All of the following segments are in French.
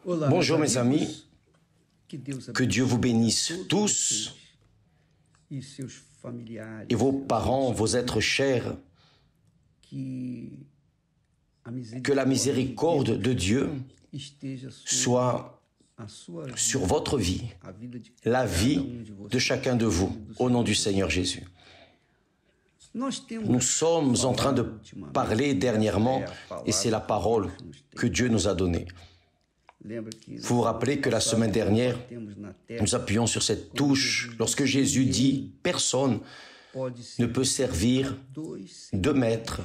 Bonjour mes amis, que Dieu vous bénisse tous et vos parents, vos êtres chers, que la miséricorde de Dieu soit sur votre vie, la vie de chacun de vous, au nom du Seigneur Jésus. Nous sommes en train de parler dernièrement, et c'est la parole que Dieu nous a donnée. Vous vous rappelez que la semaine dernière, nous appuyons sur cette touche lorsque Jésus dit « Personne ne peut servir deux maîtres.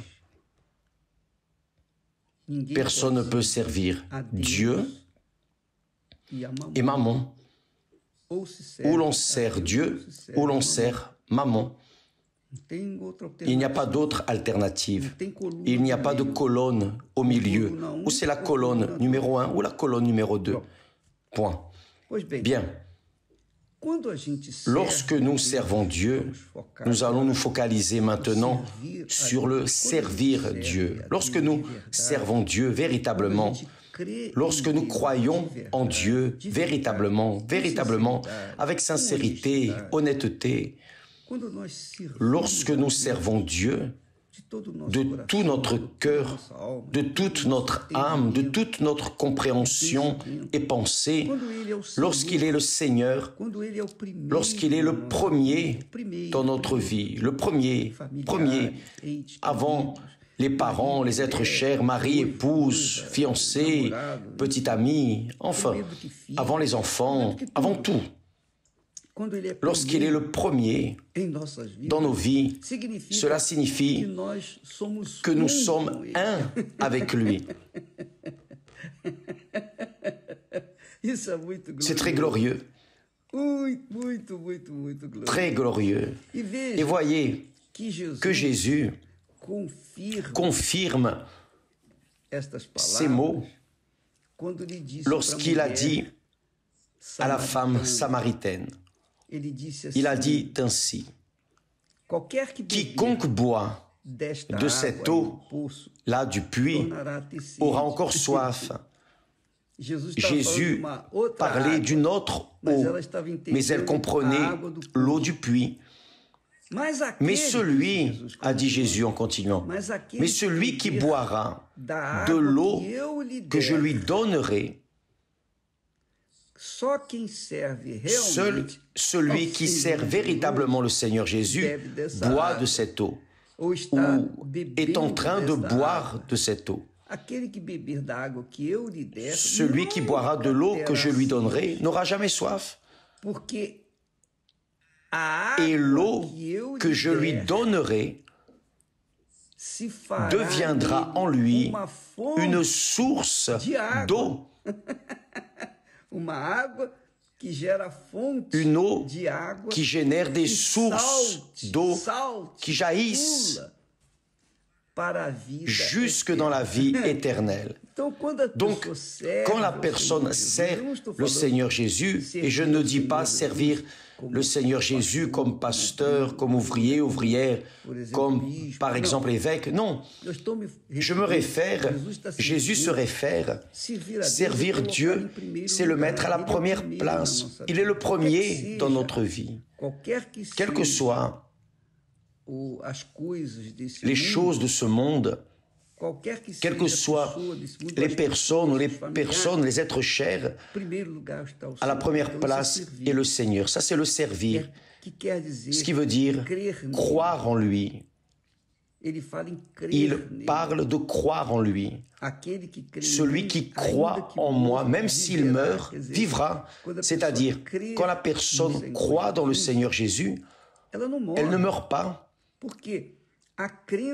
Personne ne peut servir Dieu et Mammon. Ou l'on sert Dieu, ou l'on sert Mammon. Il n'y a pas d'autre alternative. Il n'y a pas de colonne au milieu. Ou c'est la colonne numéro 1 ou la colonne numéro 2. Point. Bien. Lorsque nous servons Dieu, nous allons nous focaliser maintenant sur le servir Dieu. Lorsque nous servons Dieu véritablement, lorsque nous croyons en Dieu véritablement, avec sincérité, honnêteté, lorsque nous servons Dieu de tout notre cœur, de toute notre âme, de toute notre compréhension et pensée, lorsqu'il est le Seigneur, lorsqu'il est le premier dans notre vie, le premier, avant les parents, les êtres chers, mari, épouse, fiancé, petit ami, enfin, avant les enfants, avant tout. Lorsqu'il est le premier dans nos vies, cela signifie que nous sommes un avec lui. C'est très glorieux. Très glorieux. Et voyez que Jésus confirme ces mots lorsqu'il a dit à la femme samaritaine. Il a dit ainsi, « Quiconque boit de cette eau, là du puits, aura encore soif. » Jésus parlait d'une autre eau, mais elle comprenait l'eau du puits. « Mais celui, a dit Jésus en continuant, « mais celui qui boira de l'eau que je lui donnerai, seul celui qui sert véritablement le Seigneur Jésus boit de cette eau, ou est en train de boire de cette eau. Celui qui boira de l'eau que je lui donnerai n'aura jamais soif. Et l'eau que je lui donnerai deviendra en lui une source d'eau. Une eau qui génère des sources d'eau qui jaillissent jusque dans la vie éternelle. Donc, quand la personne sert le Seigneur Jésus, et je ne dis pas servir le Seigneur Jésus comme pasteur, comme ouvrier, ouvrière, comme par exemple évêque, non, je me réfère, Jésus se réfère, servir Dieu, c'est le mettre à la première place. Il est le premier dans notre vie. Quelles que soient les choses de ce monde, quelles que soient les personnes, les êtres chers, à la première place est le Seigneur. Ça, c'est le servir. Ce qui veut dire croire en lui. Il parle de croire en lui. Celui qui croit en moi, même s'il meurt, vivra. C'est-à-dire, quand la personne croit dans le Seigneur Jésus, elle ne meurt pas.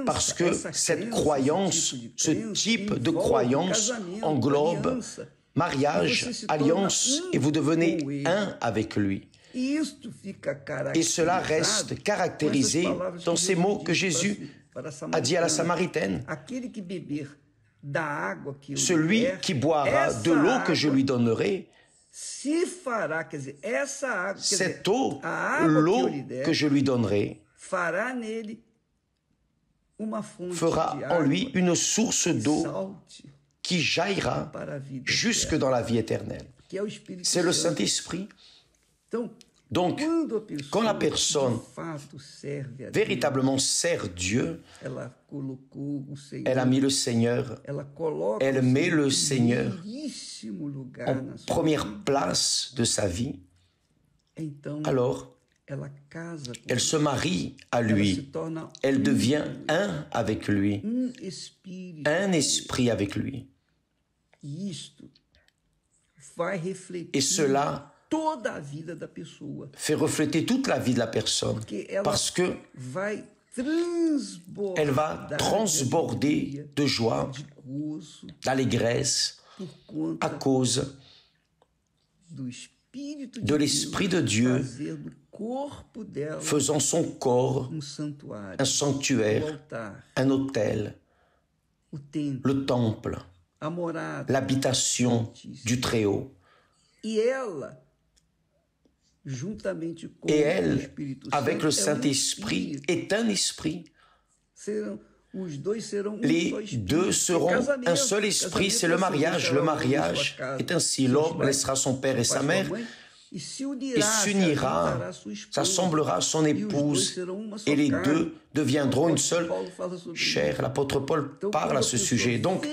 Parce que cette croyance, ce type de croyance englobe mariage, alliance, et vous devenez un avec lui. Et cela reste caractérisé dans ces mots que Jésus a dit à la Samaritaine. Celui qui boira de l'eau que je lui donnerai, cette eau, l'eau que je lui donnerai, fera en lui une source d'eau qui jaillira jusque dans la vie éternelle. C'est le Saint-Esprit. Donc, quand la personne véritablement sert Dieu, elle a mis le Seigneur, elle met le Seigneur en première place de sa vie, alors elle se marie à lui, elle devient un avec lui, un esprit avec lui. Et cela fait refléter toute la vie de la personne, parce que elle va transborder de joie, d'allégresse, à cause de l'Esprit de Dieu faisant son corps un sanctuaire, un autel, le temple, l'habitation du Très-Haut. Et elle, avec le Saint-Esprit, est un esprit. Les deux seront un seul esprit, c'est le mariage. Le mariage est ainsi. L'homme laissera son père et sa mère et s'unira, s'assemblera à son épouse, et les deux deviendront une seule chair. L'apôtre Paul parle à ce sujet. Donc,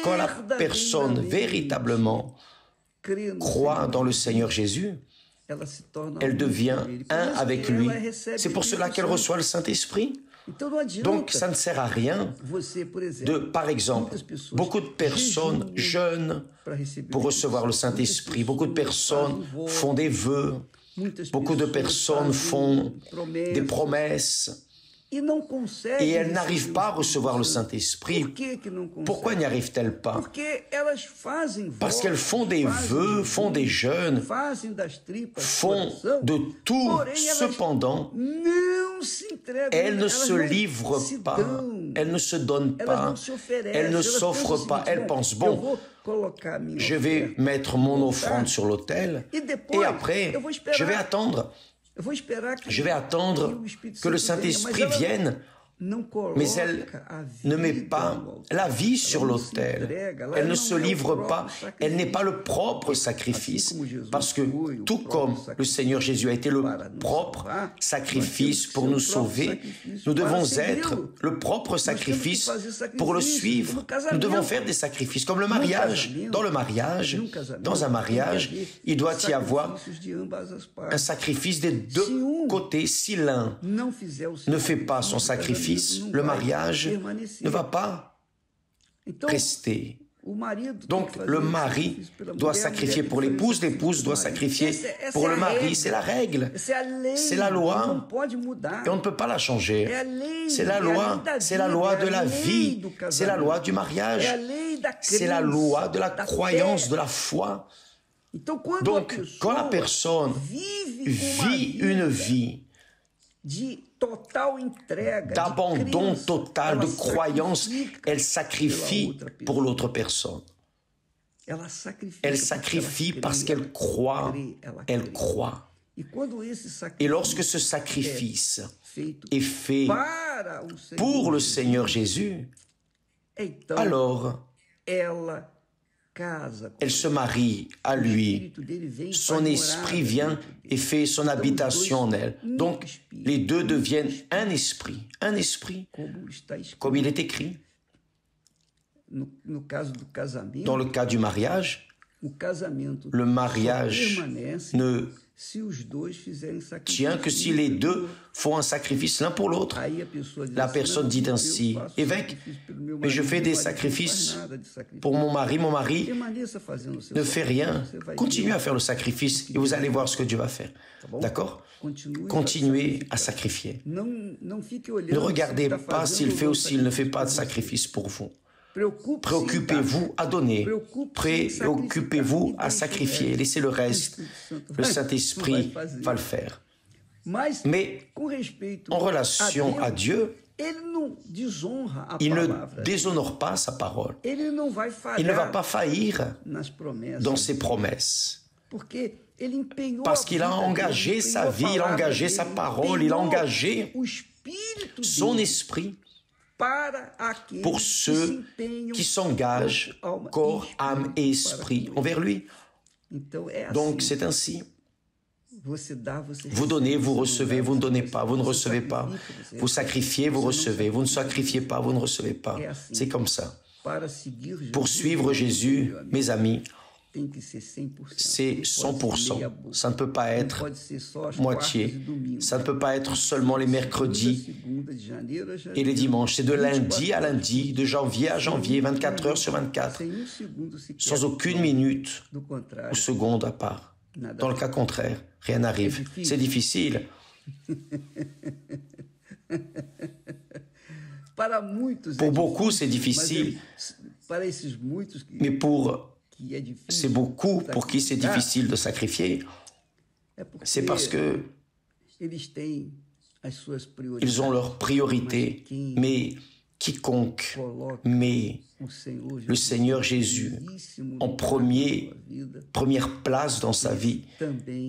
quand la personne véritablement croit dans le Seigneur Jésus, elle devient un avec lui. C'est pour cela qu'elle reçoit le Saint-Esprit. Donc, ça ne sert à rien de, par exemple, beaucoup de personnes jeûnent pour recevoir le Saint-Esprit. Beaucoup de personnes font des vœux. Beaucoup de personnes font des promesses. Et elles n'arrivent pas à recevoir le Saint-Esprit. Pourquoi n'y arrivent-elles pas? Parce qu'elles font des vœux, font des jeûnes, font de tout. Cependant, elles ne se livrent pas, elles ne se donnent pas, elles ne s'offrent pas. Elles pensent, bon, je vais mettre mon offrande sur l'autel et après, je vais attendre que le Saint-Esprit vienne, mais elle ne met pas la vie sur l'autel. Elle ne se livre pas. Elle n'est pas le propre sacrifice. Parce que tout comme le Seigneur Jésus a été le propre sacrifice pour nous sauver, nous devons être le propre sacrifice pour le suivre. Nous devons faire des sacrifices. Comme le mariage. Dans un mariage, il doit y avoir un sacrifice des deux côtés. Si l'un ne fait pas son sacrifice, le mariage ne va pas rester. Donc, le mari doit sacrifier pour l'épouse doit sacrifier pour le mari. C'est la règle, c'est la loi, et on ne peut pas la changer. C'est la loi de la vie, c'est la loi du mariage, c'est la loi de la croyance, de la foi. Donc, quand la personne vit une vie d'abandon total, de croyance, elle sacrifie pour l'autre personne. Elle sacrifie parce qu'elle croit, elle croit. Et lorsque ce sacrifice est fait pour le Seigneur Jésus, alors elle se marie à lui, son esprit vient et fait son habitation en elle. Donc, les deux deviennent un esprit, comme il est écrit. Dans le cas du mariage, le mariage ne tient que si les deux font un sacrifice l'un pour l'autre. La personne dit ainsi, évêque, mais je fais des sacrifices pour mon mari ne fait rien. Continuez à faire le sacrifice et vous allez voir ce que Dieu va faire. D'accord? Continuez à sacrifier. Ne regardez pas s'il fait ou s'il ne fait pas de sacrifice pour vous. Préoccupez-vous à donner, préoccupez-vous à sacrifier, laissez le reste, le Saint-Esprit va le faire. Mais en relation à Dieu, il ne déshonore pas sa parole, il ne va pas faillir dans ses promesses, parce qu'il a engagé sa vie, il a engagé sa parole, il a engagé son esprit pour ceux qui s'engagent corps, âme et esprit envers lui. Donc c'est ainsi. Vous donnez, vous recevez, vous ne donnez pas, vous ne recevez pas. Vous sacrifiez, vous recevez, vous ne sacrifiez pas, vous ne recevez pas. C'est comme ça. Pour suivre Jésus, mes amis, c'est 100%. Ça ne peut pas être moitié. Ça ne peut pas être seulement les mercredis et les dimanches. C'est de lundi à lundi, de janvier à janvier, 24 heures sur 24, sans aucune minute ou seconde à part. Dans le cas contraire, rien n'arrive. C'est difficile. Pour beaucoup, c'est difficile. Mais c'est beaucoup pour qui c'est difficile de sacrifier. C'est parce que ils ont leurs priorités. Mais quiconque met le Seigneur Jésus en première place dans sa vie,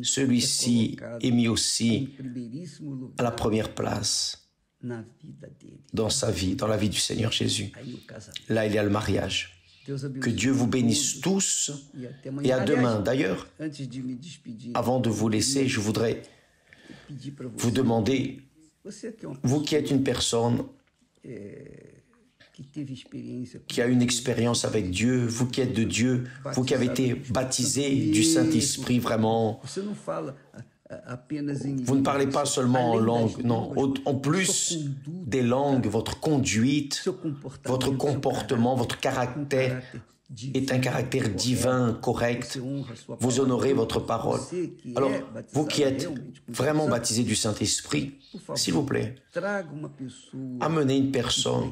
celui-ci est mis aussi à la première place dans sa vie, dans la vie du Seigneur Jésus. Là, il y a le mariage. Que Dieu vous bénisse tous et à demain. D'ailleurs, avant de vous laisser, je voudrais vous demander, vous qui êtes une personne qui a une expérience avec Dieu, vous qui êtes de Dieu, vous qui avez été baptisé du Saint-Esprit vraiment, vous ne parlez pas seulement en langue, non, en plus des langues, votre conduite, votre comportement, votre caractère est un caractère divin, correct. Vous honorez votre parole. Alors, vous qui êtes vraiment baptisé du Saint-Esprit, s'il vous plaît, amenez une personne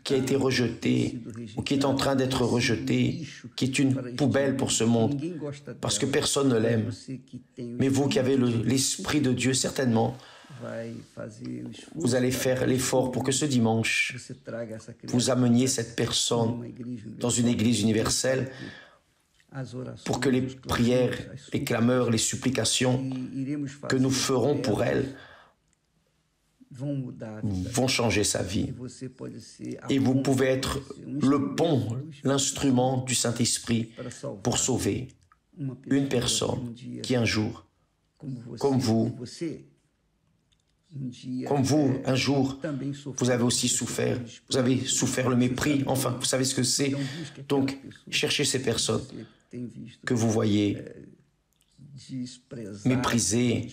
qui a été rejetée ou qui est en train d'être rejetée, qui est une poubelle pour ce monde, parce que personne ne l'aime. Mais vous qui avez l'Esprit de Dieu, certainement, vous allez faire l'effort pour que ce dimanche, vous ameniez cette personne dans une église universelle pour que les prières, les clameurs, les supplications que nous ferons pour elle vont changer sa vie. Et vous pouvez être le pont, l'instrument du Saint-Esprit pour sauver une personne qui un jour, comme vous, un jour, vous avez aussi souffert. Vous avez souffert le mépris. Enfin, vous savez ce que c'est. Donc, cherchez ces personnes que vous voyez méprisées,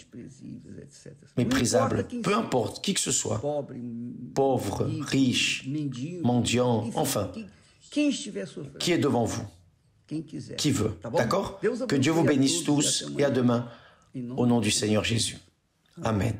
méprisables. Peu importe, qui que ce soit. Pauvre, riche, mendiant, enfin. Qui est devant vous? Qui veut? D'accord? Que Dieu vous bénisse tous et à demain. Au nom du Seigneur Jésus. Amen.